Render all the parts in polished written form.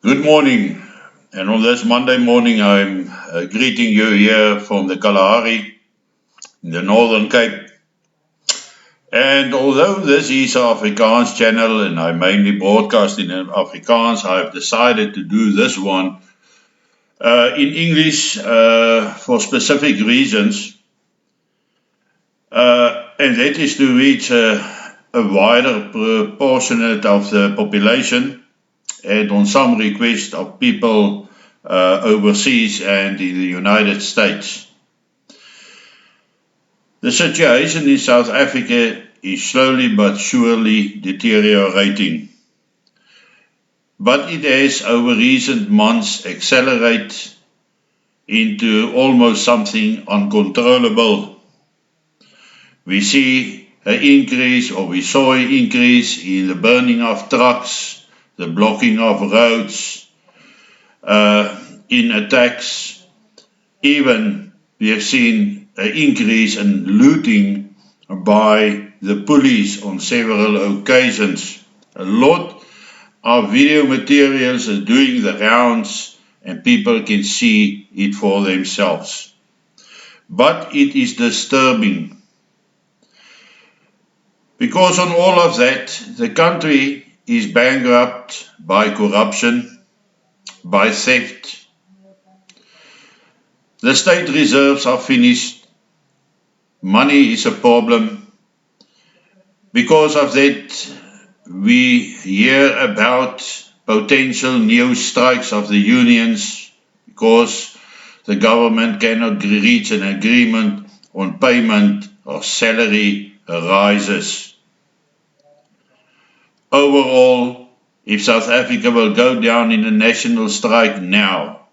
Good morning, and on this Monday morning, I'm greeting you here from the Kalahari in the Northern Cape. And although this is an Afrikaans channel and I mainly broadcast in Afrikaans, I've decided to do this one in English for specific reasons, and that is to reach a wider proportionate of the population and on some request of people overseas and in the United States. The situation in South Africa is slowly but surely deteriorating, but it has over recent months accelerated into almost something uncontrollable. We saw an increase in the burning of trucks, the blocking of roads, in attacks. Even we have seen an increase in looting by the police on several occasions. A lot of video materials are doing the rounds and people can see it for themselves. But it is disturbing because on all of that, the country is bankrupt by corruption, by theft. The state reserves are finished. Money is a problem. Because of that, we hear about potential new strikes of the unions because the government cannot reach an agreement on payment of salary rises. Overall, if South Africa will go down in a national strike now,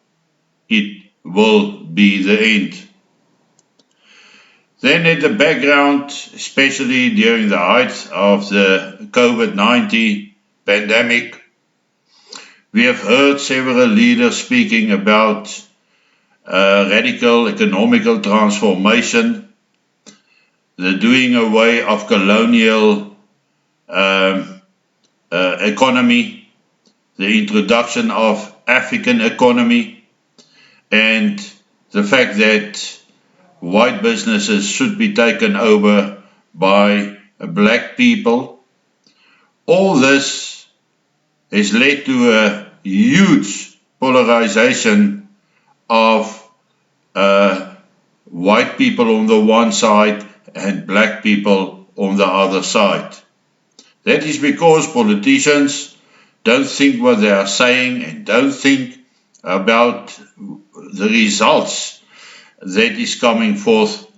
it will be the end. Then in the background, especially during the height of the COVID-19 pandemic, we have heard several leaders speaking about radical economical transformation, the doing away of colonial economy, the introduction of African economy, and the fact that white businesses should be taken over by black people. All this has led to a huge polarization of white people on the one side and black people on the other side. That is because politicians don't think what they are saying and don't think about the results that is coming forth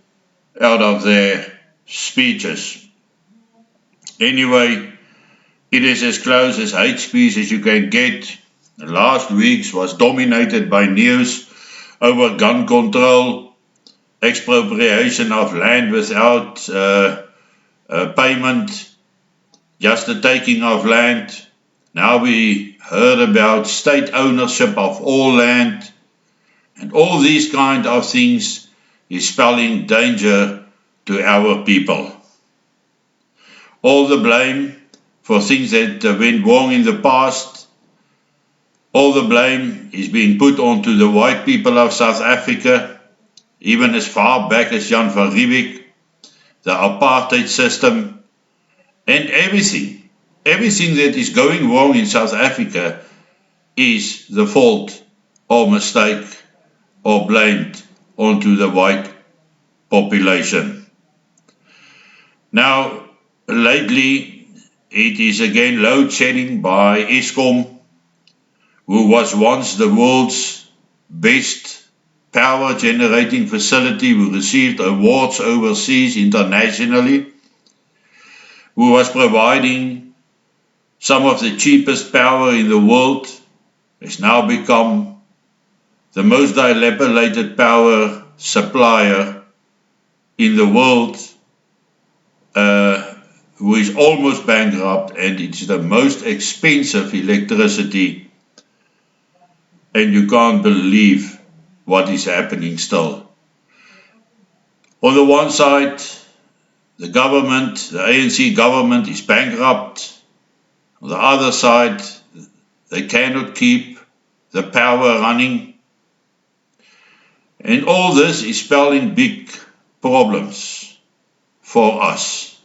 out of their speeches. Anyway, it is as close as hate speech as you can get. Last week's was dominated by news over gun control, expropriation of land without payment, just the taking of land. Now we heard about state ownership of all land, and all these kind of things is spelling danger to our people. All the blame for things that went wrong in the past, all the blame is being put onto the white people of South Africa, even as far back as Jan van Riebeeck, the apartheid system, and everything that is going wrong in South Africa is the fault or mistake or blamed onto the white population. Now, lately, it is again load shedding by Escom, who was once the world's best power generating facility, who received awards overseas internationally, who was providing some of the cheapest power in the world, has now become the most dilapidated power supplier in the world, who is almost bankrupt, and it's the most expensive electricity, and you can't believe what is happening still. On the one side, the government, the ANC government, is bankrupt. On the other side, they cannot keep the power running. And all this is spelling big problems for us.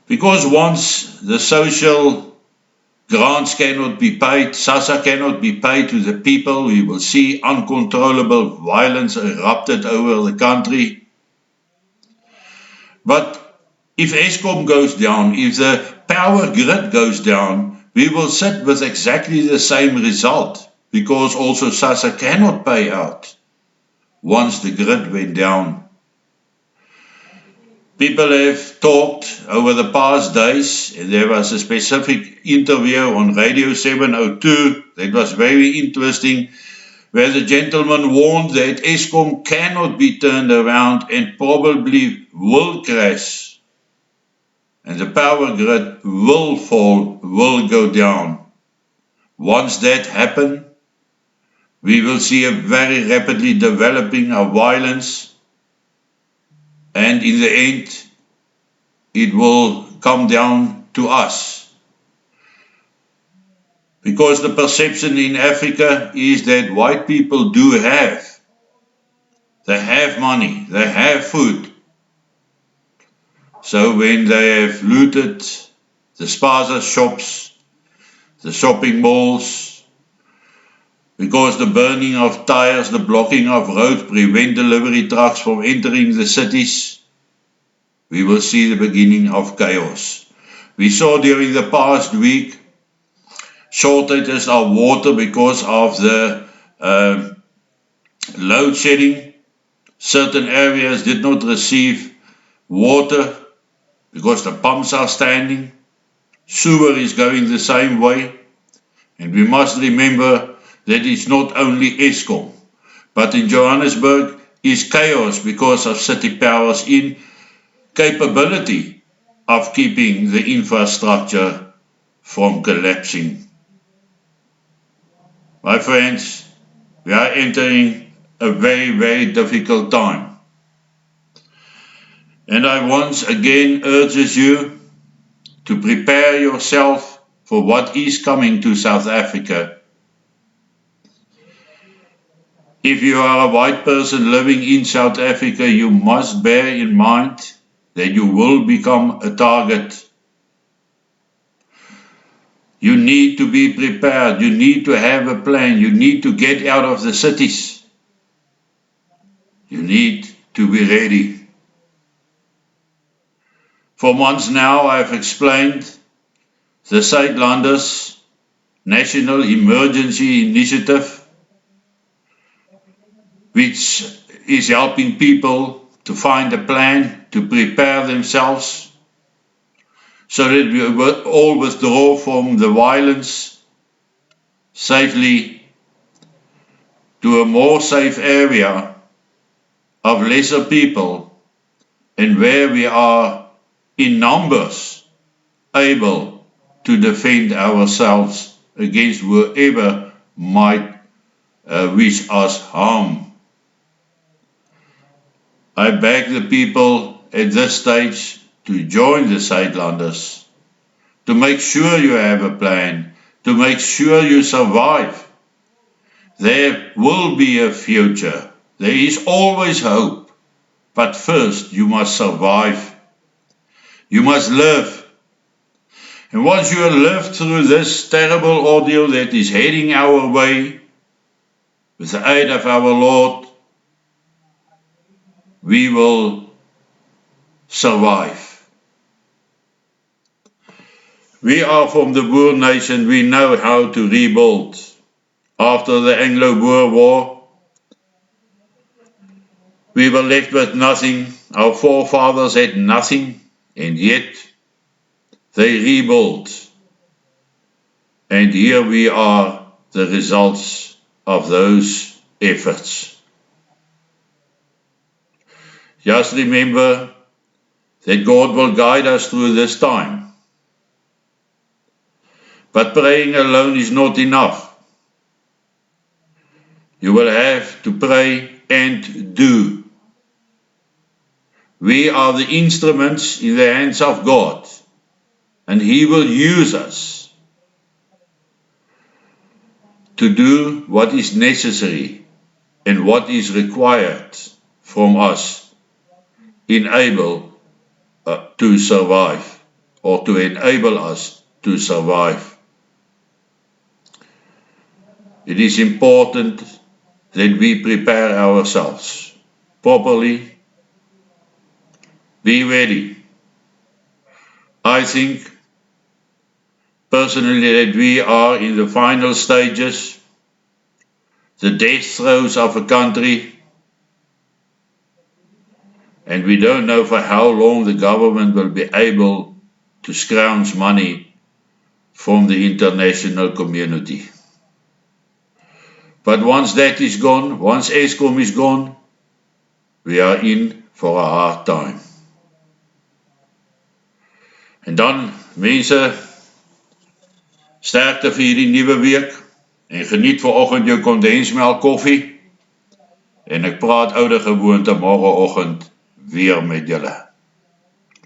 Because once the social grants cannot be paid, SASSA cannot be paid to the people, we will see uncontrollable violence erupted over the country. But if Escom goes down, if the power grid goes down, we will sit with exactly the same result, because also SASSA cannot pay out once the grid went down. People have talked over the past days, and there was a specific interview on Radio 702 that was very interesting, where the gentleman warned that Escom cannot be turned around and probably will crash. And the power grid will fall, will go down. Once that happens, we will see a very rapidly developing of violence, and in the end, it will come down to us. Because the perception in Africa is that white people do have. They have money, they have food. So when they have looted the spaza shops, the shopping malls, because the burning of tires, the blocking of roads prevent delivery trucks from entering the cities, we will see the beginning of chaos. We saw during the past week shortages of water because of the load shedding. Certain areas did not receive water because the pumps are standing. Sewer is going the same way. And we must remember that it's not only Eskom, but in Johannesburg is chaos because of city powers incapability of keeping the infrastructure from collapsing. My friends, we are entering a very, very difficult time. And I once again urge you to prepare yourself for what is coming to South Africa. If you are a white person living in South Africa, you must bear in mind that you will become a target. You need to be prepared. You need to have a plan. You need to get out of the cities. You need to be ready. For months now, I have explained the Zuidlanders National Emergency Initiative, which is helping people to find a plan to prepare themselves so that we will all withdraw from the violence safely to a more safe area of lesser people, and where we are in numbers able to defend ourselves against whoever might wish us harm. I beg the people at this stage to join the Zuidlanders, to make sure you have a plan, to make sure you survive. There will be a future. There is always hope. But first you must survive. You must live. And once you have lived through this terrible ordeal that is heading our way, with the aid of our Lord, we will survive. We are from the Boer nation. We know how to rebuild. After the Anglo-Boer War, we were left with nothing. Our forefathers had nothing, and yet they rebuilt. And here we are, the results of those efforts. Just remember that God will guide us through this time. But praying alone is not enough. You will have to pray and do. We are the instruments in the hands of God, and He will use us to do what is necessary and what is required from us to survive, or to enable us to survive. It is important that we prepare ourselves properly. Be ready. I think personally that we are in the final stages, the death throes of a country, and we don't know for how long the government will be able to scrounge money from the international community. But once that is gone, once Escom is gone, we are in for a hard time. En dan, mense, sterkte vir hierdie nuwe week en geniet vanoggend jou kondensmelk koffie. En ek praat ouer gewoonte môreoggend weer met julle.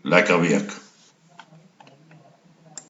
Lekker week.